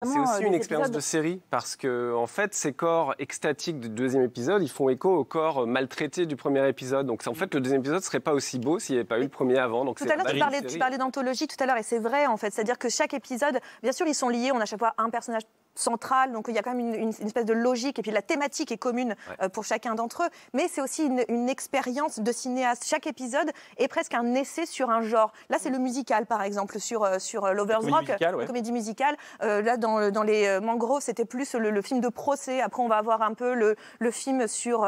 C'est aussi une expérience de série parce que, en fait, ces corps extatiques du deuxième épisode, ils font écho aux corps maltraités du premier épisode. Donc, en fait, le deuxième épisode serait pas aussi beau s'il n'y avait pas eu le premier avant. Donc, tout à l'heure, tu parlais d'anthologie tout à l'heure, et c'est vrai, en fait. C'est-à-dire que chaque épisode, bien sûr, ils sont liés. On a à chaque fois un personnage central, donc il y a quand même une espèce de logique, et puis la thématique est commune pour chacun d'entre eux, mais c'est aussi une expérience de cinéaste. Chaque épisode est presque un essai sur un genre. Là, c'est le musical, par exemple, sur Lovers Rock, la comédie musicale. Là, dans les Mangroves, c'était plus le film de procès. Après, on va avoir un peu le film sur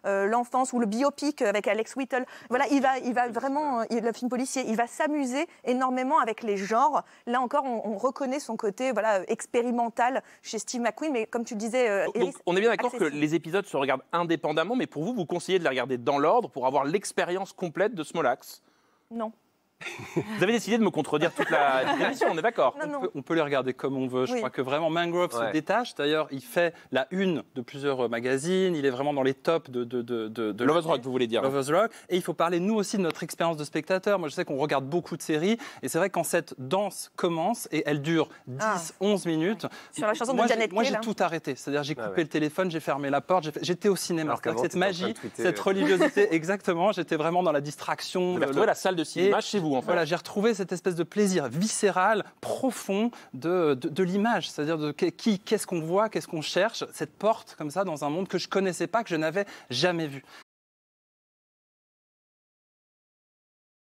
l'enfance, ou le biopic avec Alex Whittle. Voilà, il va vraiment, le film policier, il va s'amuser énormément avec les genres. Là encore, on reconnaît son côté expérimental chez Steve McQueen, mais comme tu le disais, donc, on est bien d'accord que les épisodes se regardent indépendamment, mais pour vous, vous conseillez de les regarder dans l'ordre pour avoir l'expérience complète de Small Axe? Non. Vous avez décidé de me contredire toute l'émission, on est d'accord? On peut les regarder comme on veut. Je crois que vraiment Mangrove se détache. D'ailleurs, il fait la une de plusieurs magazines. Il est vraiment dans les tops de Lovers Rock, vous voulez dire? Lovers Rock. Et il faut parler, nous aussi, de notre expérience de spectateur. Moi, je sais qu'on regarde beaucoup de séries. Et c'est vrai, quand cette danse commence, et elle dure 10-11 minutes. Sur la chanson de Janet Kay, moi, j'ai tout arrêté. C'est-à-dire, j'ai coupé le téléphone, j'ai fermé la porte. J'étais au cinéma. Cette magie, cette religiosité, exactement. J'étais vraiment dans la distraction. Vous avez retrouvé la salle de cinéma chez vous, en fait. Voilà, j'ai retrouvé cette espèce de plaisir viscéral, profond de l'image. C'est-à-dire qu'est-ce qu'on voit, qu'est-ce qu'on cherche, cette porte comme ça dans un monde que je connaissais pas, que je n'avais jamais vu.